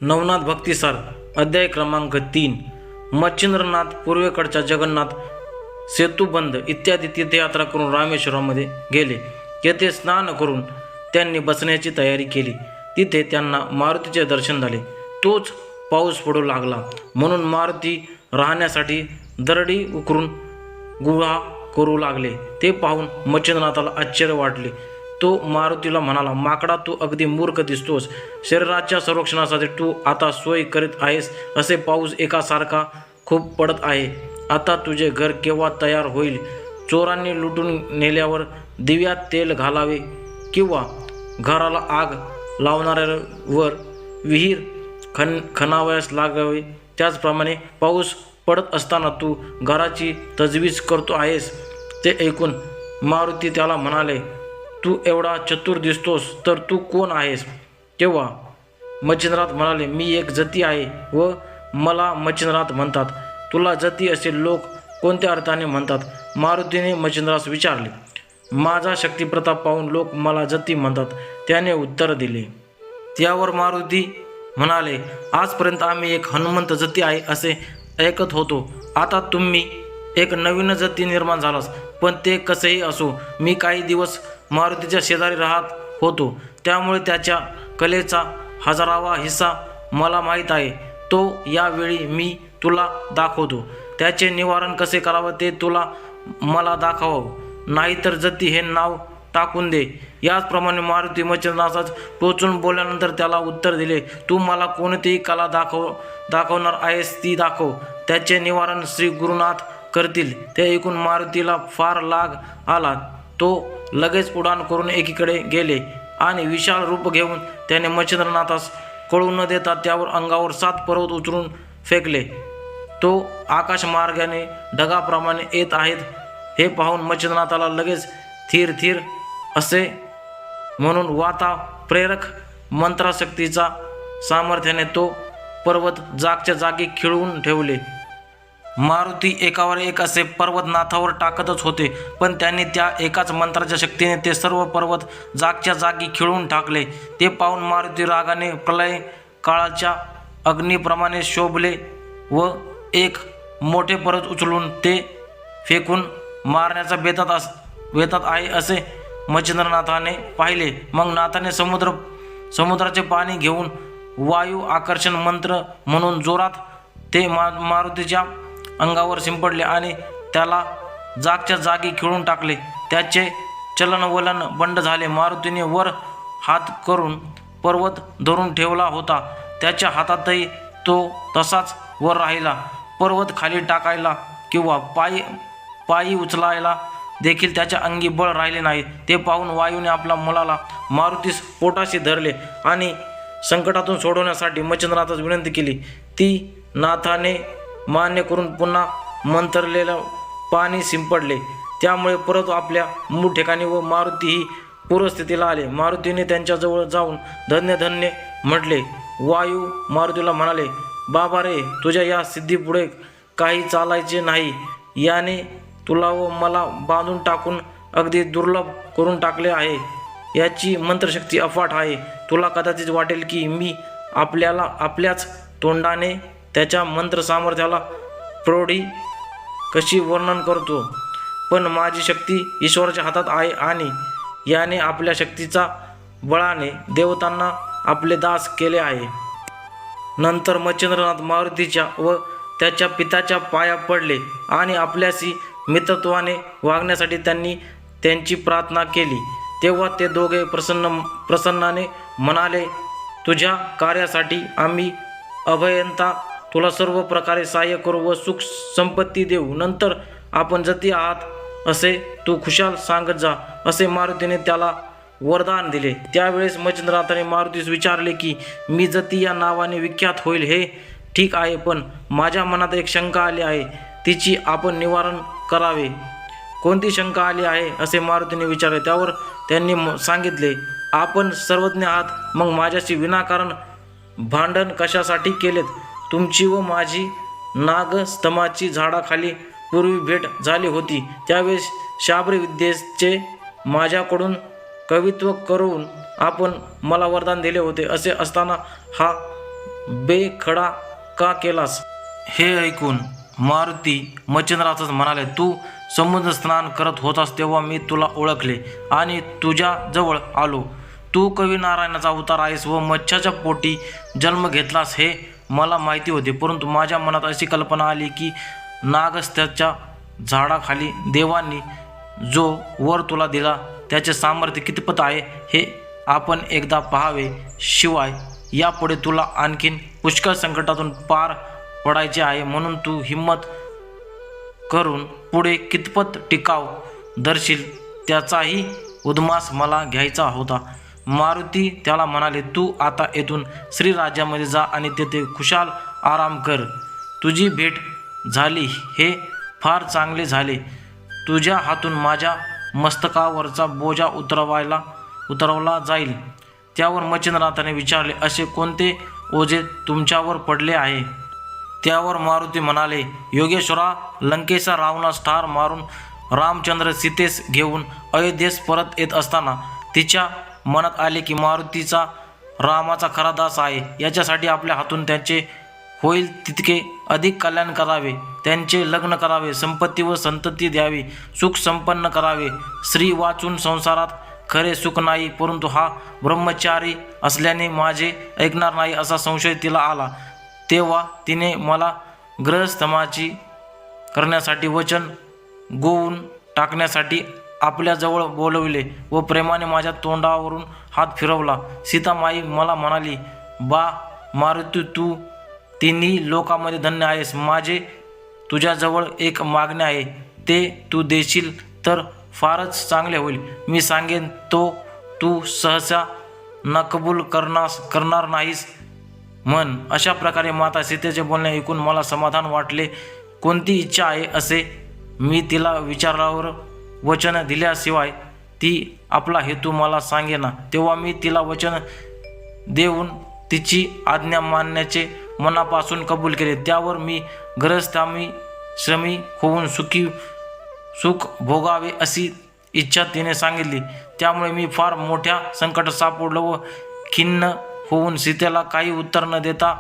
नवनाथ भक्तिसार अध्याय क्रमांक 3। मच्छिंद्रनाथ पूर्वेकडच्या जगन्नाथ सेतुबंध इत्यादी तीर्थयात्रा करून रामेश्वरामध्ये गेले। येथे स्नान करून त्यांनी बसण्याची तयारी केली। तिथे त्यांना मारुतीचे दर्शन झाले। तोच पाऊस पडू लागला म्हणून मारुती राहण्यासाठी दरडी उकरून गुहा करू लागले। ते पाहून मच्छिंद्रनाथाला आश्चर्य वाटले। तो मारुतीला म्हणाला, माकडा, तू अगदी मूर्ख दिसतोस। शरीराच्या संरक्षणासाठी तू आता सोय करीत आहेस असे पाऊस एकासारखा खूप पडत आहे। आता तुझे घर केव्हा तयार होईल? चोरांनी लुटून नेल्यावर दिव्यात तेल घालावे किंवा घराला आग लावणाऱ्यावर विहीर खणावयास लागावे। त्याचप्रमाणे पाऊस पडत असताना तू घराची तजवीज करतो आहेस। ते ऐकून मारुती त्याला म्हणाले, तू एवढा चतुर दिसतोस तर तू कोण आहेस? तेव्हा मच्छिंद्रनाथ म्हणाले, मी एक जती आहे व मला मच्छिंद्रनाथ म्हणतात। तुला जती असे लोक कोणत्या अर्थाने म्हणतात? मारुतीने मच्छिंद्रास विचारले। माझा शक्तिप्रताप पाहून लोक मला जती म्हणतात, त्याने उत्तर दिले। त्यावर मारुती म्हणाले, आजपर्यंत आम्ही एक हनुमंत जती आहे असे ऐकत होतो। आता तुम्ही एक नवीन जती निर्माण झालास, पण ते कसेही असो, मी काही दिवस मारुतीच्या शेजारी राहत होतो, त्यामुळे त्याच्या कलेचा हजारावा हिस्सा मला माहीत आहे। तो यावेळी मी तुला दाखवतो। त्याचे निवारण कसे करावं ते तुला मला दाखवावं, नाहीतर जती हे नाव टाकून दे। याचप्रमाणे मारुती मच्छिंद्रनाथास टोचून बोलल्यानंतर त्याला उत्तर दिले, तू मला कोणतीही कला दाखवणार आहेस ती दाखव, त्याचे निवारण श्री गुरुनाथ करतील। ते ऐकून मारुतीला फार लाग आला। तो लगेच उडान करून एकीकडे गेले आणि विशाल रूप घेऊन त्याने मच्छिंद्रनाथास कळू न देता त्यावर अंगावर 7 पर्वत उचलून फेकले। तो आकाशमार्गाने ढगाप्रमाणे येत आहेत हे पाहून मच्छिंद्रनाथाला लगेच थीर थीर असे म्हणून वाता प्रेरक मंत्राशक्तीचा सामर्थ्याने तो पर्वत जागच्या जागी खिळवून ठेवले। मारुती एकावर एक असे पर्वत नाथावर टाकतच होते, पण त्यांनी त्या एकाच मंत्राच्या शक्तीने ते सर्व पर्वत जागच्या जागी खिळवून टाकले। ते पाहून मारुती रागाने प्रलय काळाच्या अग्नीप्रमाणे शोभले व एक मोठे पर्वत उचलून ते फेकून मारण्याचा बेतात आहे असे मच्छिंद्रनाथाने पाहिले। मग नाथाने समुद्राचे पाणी घेऊन वायू आकर्षण मंत्र म्हणून जोरात ते मारुतीच्या अंगावर शिंपडले आणि त्याला जागच्या जागी खिळून टाकले। त्याचे चलनवलन बंद झाले। मारुतीने वर हात करून पर्वत धरून ठेवला होता, त्याच्या हातातही तो तसाच वर राहिला। पर्वत खाली टाकायला किंवा पायी उचलायला देखील त्याच्या अंगी बळ राहिले नाही। ते पाहून वायूने आपल्या मुलाला मारुतीस पोटाशी धरले आणि संकटातून सोडवण्यासाठी मच्छिंद्रनाथास विनंती केली। ती नाथाने मान्य करून पुन्हा मंत्रलेलं पाणी शिंपडले। त्यामुळे परत आपल्या मूळ ठिकाणी व मारुतीही पूर्वस्थितीला आले। मारुतीने त्यांच्याजवळ जाऊन धन्य धन्य म्हटले। वायू मारुतीला म्हणाले, बाबा रे, तुझ्या या सिद्धीपुढे काही चालायचे नाही। याने तुला व मला बांधून टाकून अगदी दुर्लभ करून टाकले आहे। याची मंत्रशक्ती अफाट आहे। तुला कदाचित वाटेल की मी आपल्याच तोंडाने त्याच्या मंत्र सामर्थ्याला प्रौढी कशी वर्णन करतो, पण माझी शक्ती ईश्वराच्या हातात आहे आणि याने आपल्या शक्तीचा बळाने देवतांना आपले दास केले आहे। नंतर मच्छिंद्रनाथ मारुतीच्या व त्याच्या पित्याच्या पाया पडले आणि आपल्याशी मित्रत्वाने वागण्यासाठी त्यांची प्रार्थना केली। तेव्हा ते दोघे प्रसन्नाने म्हणाले, तुझ्या कार्यासाठी आम्ही अभयंता तुला सर्व प्रकारे सहाय्य करू व सुख संपत्ती देऊ। नंतर आपण जती आहात असे तू खुशाल सांगत जा, असे मारुतीने त्याला वरदान दिले। त्यावेळेस मच्छिंद्रनाथाने मारुतीस विचारले की मी जती या नावाने विख्यात होईल हे ठीक आहे, पण माझ्या मनात एक शंका आली आहे, तिची आपण निवारण करावे। कोणती शंका आली आहे असे मारुतीने विचारले। त्यावर त्यांनी सांगितले, आपण सर्वज्ञ आहात, मग माझ्याशी विनाकारण भांडण कशासाठी केलेत? तुमची व माझी नागस्तंभाची झाडाखाली पूर्वी भेट झाली होती, त्यावेळेस शाब्र विद्येचे माझ्याकडून कवित्व करून आपण मला वरदान दिले होते। असे असताना हा बेखडा का केलास? हे ऐकून मारुती मच्छिंद्रातच म्हणाले, तू समुद्र स्नान करत होतास तेव्हा मी तुला ओळखले आणि तुझ्या जवळ आलो. तू कवी नारायणाचा अवतार आहेस व मच्छाच्या पोटी जन्म घेतलास हे मला माहिती होते, परंतु माझ्या मनात अशी कल्पना आली की नागस्त्याच्या झाडाखाली देवांनी जो वर तुला दिला त्याचे सामर्थ्य कितपत आहे हे आपण एकदा पाहावे. शिवाय यापुढे तुला आणखीन पुष्कळ संकटातून पार पडायचे आहे, म्हणून तू हिम्मत करून पुढे कितपत टिकाव धरशील त्याचाही उद्मास मला घ्यायचा होता. मारुती त्याला म्हणाले, तू आता येथून श्रीराज्यामध्ये जा आणि तेथे खुशाल आराम कर. तुझी भेट झाली हे फार चांगले झाले. तुझ्या हातून माझ्या मस्तकावरचा बोजा उतरवला जाईल. त्यावर मच्छिंद्रनाथाने विचारले, असे कोणते ओझे तुमच्यावर पडले आहे? त्यावर मारुती म्हणाले, योगेश्वरा, लंकेचा रावणास ठार मारून रामचंद्र सीतेस घेऊन अयोध्येस परत येत असताना तिच्या मनात आले की मारुतीचा रामाचा खरा दास आहे. याच्यासाठी आपल्या हातून त्याचे होईल तितके अधिक कल्याण करावे, त्यांचे लग्न करावे, संपत्ती व संतती द्यावी, सुख संपन्न करावे. स्त्री वाचून संसारात खरे सुख नाही, परंतु हा ब्रह्मचारी असल्याने माझे ऐकणार नाही असा संशय तिला आला. तेव्हा तिने मला ग्रहस्थमाची करण्यासाठी वचन गोवून टाकण्यासाठी आपल्याजवळ बोलविले व प्रेमाने माझ्या तोंडावरून हात फिरवला. सीतामाई मला म्हणाली, बा मारुती, तू तिन्ही लोकांमध्ये धन्य आहेस. माझे तुझ्याजवळ एक मागणे आहे, ते तू देशील तर फारच चांगले होईल. मी सांगेन तो तू सहसा न कबूल करणार नाहीस म्हण. अशा प्रकारे माता सीतेचे बोलणे ऐकून मला समाधान वाटले. कोणती इच्छा आहे असे मी तिला विचारल्यावर वचन दिल्याशिवाय ती आपला हेतू मला सांगेना. तेव्हा मी तिला वचन देऊन तिची आज्ञा मानण्याचे मनापासून कबूल केले. त्यावर मी श्रमी होऊन सुख भोगावे अशी इच्छा तिने सांगितली. त्यामुळे मी फार मोठ्या संकटात सापडलो व खिन्न होऊन सीतेला काही उत्तर न देता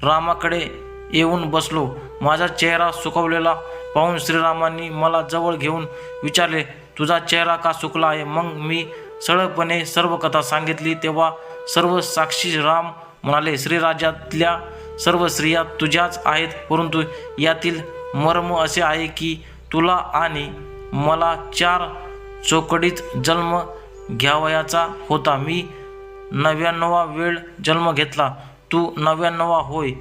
रामाकडे येऊन बसलो. माझा चेहरा सुकवलेला पाहून श्रीरामांनी मला जवळ घेऊन विचारले, तुझा चेहरा का सुकला आहे? मग मी सरळपणे सर्व कथा सांगितली. तेव्हा सर्व साक्षी राम म्हणाले, श्रीराज्यातल्या सर्व स्त्रिया तुझ्याच आहेत, परंतु यातील मर्म असे आहे की तुला आणि मला 4 चौकडीत जन्म घ्यावयाचा होता. मी 99वा वेळ जन्म घेतला, तू 99वा होय.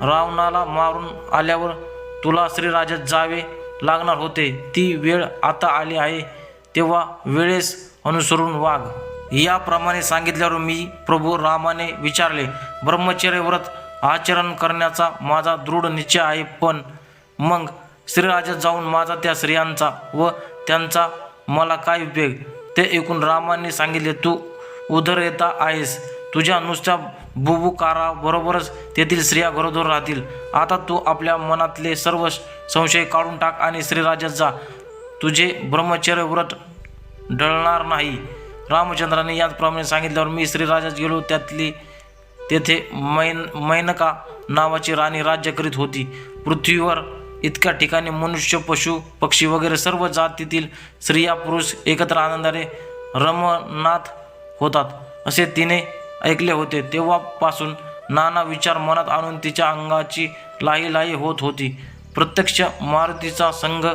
रावणाला मारून आल्यावर तुला श्रीराज्यात जावे लागणार होते, ती वेळ आता आली आहे, तेव्हा वेळेस अनुसरून वाग. याप्रमाणे सांगितल्यावर मी प्रभू रामाने विचारले, ब्रह्मचर्य व्रत आचरण करण्याचा माझा दृढ निश्चय आहे, पण मग श्रीराज्यात जाऊन माझा त्या स्त्रियांचा व त्यांचा मला काय उपयोग? ते ऐकून रामाने सांगितले, तू उदरयता आहेस, तुझ्या नुसत्या बुबुकाराबरोबरच तेथील स्त्रिया घरोघर राहतील. आता तू आपल्या मनातले सर्व संशय काढून टाक आणि श्रीराज्यात जा, तुझे ब्रह्मचर्य व्रत ढळणार नाही. रामचंद्राने याचप्रमाणे सांगितल्यावर मी श्रीराज्यात गेलो. तेथे मैनका नावाची राणी राज्य करीत होती. पृथ्वीवर इतक्या ठिकाणी मनुष्य, पशु, पक्षी वगैरे सर्व जातीतील स्त्रिया पुरुष एकत्र आनंदाने रमणात होतात असे तिने ऐकले होते. तेव्हापासून नाना विचार मनात आणून तिच्या अंगाची लाही होत होती. प्रत्यक्ष मारुतीचा संघ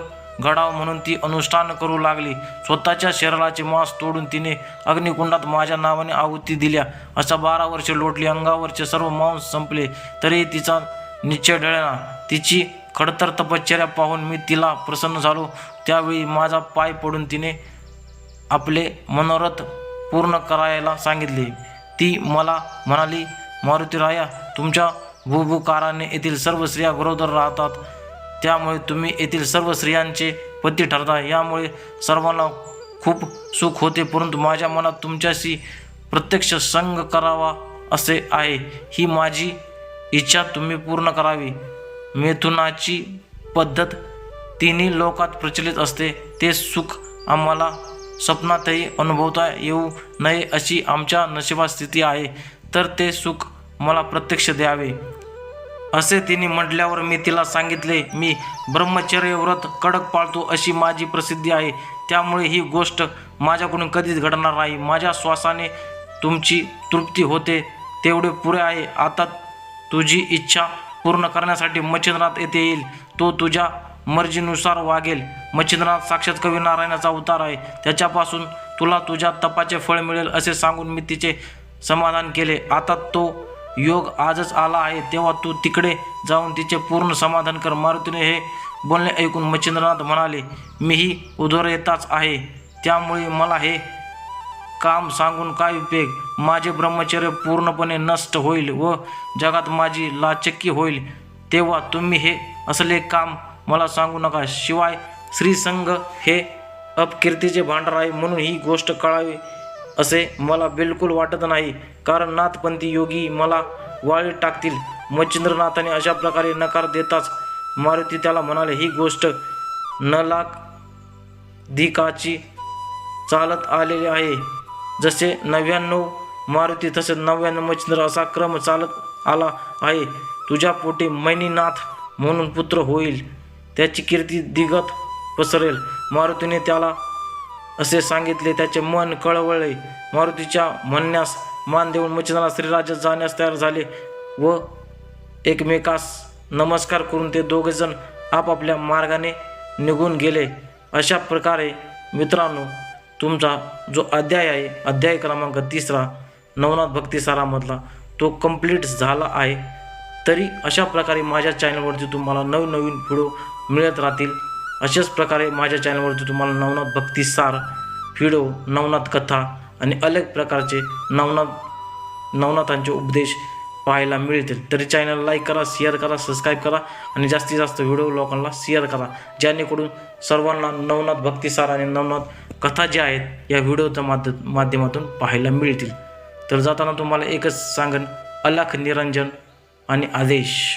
घडावा म्हणून ती अनुष्ठान करू लागली. स्वतःच्या शरीराचे मांस तोडून तिने अग्निकुंडात माझ्या नावाने आहुती दिल्या. अशा 12 वर्षे लोटली. अंगावरचे सर्व मांस संपले तरी तिचा निश्चय ढळेना. तिची खडतर तपश्चर्या पाहून मी तिला प्रसन्न झालो. त्यावेळी माझा पाय पडून तिने आपले मनोरथ पूर्ण करायला सांगितले. ती मला म्हणाली, मारुतीराया, तुमच्या बुबुकाराने येथील सर्व स्त्रिया गरोदर राहतात, त्यामुळे तुम्ही येथील सर्व स्त्रियांचे पती ठरता. यामुळे सर्वांना खूप सुख होते, परंतु माझ्या मनात तुमच्याशी प्रत्यक्ष संग करावा असे आहे. ही माझी इच्छा तुम्ही पूर्ण करावी. मैथुनाची पद्धत तिन्ही लोकात प्रचलित असते. ते सुख आम्हाला स्वप्नातही अनुभवता येऊ नये अशी आमच्या नशिबात स्थिती आहे. तर ते सुख मला प्रत्यक्ष द्यावे. असे तिने म्हटल्यावर मी तिला सांगितले, मी ब्रह्मचर्य व्रत कडक पाळतो अशी माझी प्रसिद्धी आहे, त्यामुळे ही गोष्ट माझ्याकडून कधीच घडणार नाही. माझ्या श्वासाने तुमची तृप्ती होते तेवढे पुरे आहे. आता तुझी इच्छा पूर्ण करण्यासाठी मच्छिंद्रनाथ येथे येईल. तो तुझ्या मर्जीनुसार वागेल. मच्छिंद्रनाथ साक्षात कवी नारायणाचा अवतार आहे, त्याच्यापासून तुला तुझ्या तपाचे फळ मिळेल असे सांगून मी तिचे समाधान केले. आता तो योग आजच आला आहे, तेव्हा तू तिकडे जाऊन तिचे पूर्ण समाधान कर. मारुतीने हे बोलणे ऐकून मच्छिंद्रनाथ म्हणाले, मीही उदर येताच आहे, त्यामुळे मला हे काम सांगून काय उपयोग. माझे ब्रह्मचर्य पूर्णपणे नष्ट होईल व जगात माझी लाचक्की होईल. तेव्हा तुम्ही हे असले काम मला सांगू नका. शिवाय श्रीसंग हे अपकीर्तीचे भांडार आहे, म्हणून ही गोष्ट कळावी असे मला बिलकुल वाटत नाही, कारण नाथपंथी योगी मला वाळीत टाकतील. मच्छिंद्रनाथाने अशा प्रकारे नकार देताच मारुती त्याला म्हणाले, ही गोष्ट नलाधिकाची चालत आलेली आहे. जसे 99 मारुती तसे 99 मच्छिंद्र असा क्रम चालत आला आहे. तुझ्या पोटी मैनीनाथ म्हणून पुत्र होईल, त्याची कीर्ती दिगत पसरेल. मारुतीने त्याला असे सांगितले. त्याचे मन कळवळले. मारुतीच्या म्हणण्यास मान देऊन मच्छिंद्रनाथ श्रीराज्यात जाण्यास तयार झाले व एकमेकास नमस्कार करून ते दोघेजण आपापल्या मार्गाने निघून गेले. अशा प्रकारे मित्रांनो, तुमचा जो अध्याय आहे, अध्याय क्रमांक 3 नवनाथ भक्तिसारामधला, तो कंप्लीट झाला आहे. तरी अशा प्रकारे माझ्या चॅनलवरती तुम्हाला नवनवीन व्हिडिओ मिळत राहतील. अशाच प्रकारे माझ्या चॅनलवरती तुम्हाला नवनाथ भक्तिसार व्हिडिओ, नवनाथ कथा आणि अलग प्रकारचे नवनाथांचे उपदेश पाहायला मिळतील. तरी चॅनल लाईक करा, शेअर करा, सबस्क्राईब करा आणि जास्तीत जास्त व्हिडिओ लोकांना शेअर करा, जेणेकरून सर्वांना नवनाथ भक्तिसार आणि नवनाथ कथा ज्या आहेत या व्हिडिओच्या माध्यमातून पाहायला मिळतील. तर जाताना तुम्हाला एकच सांगन, अलख निरंजन आणि आदेश.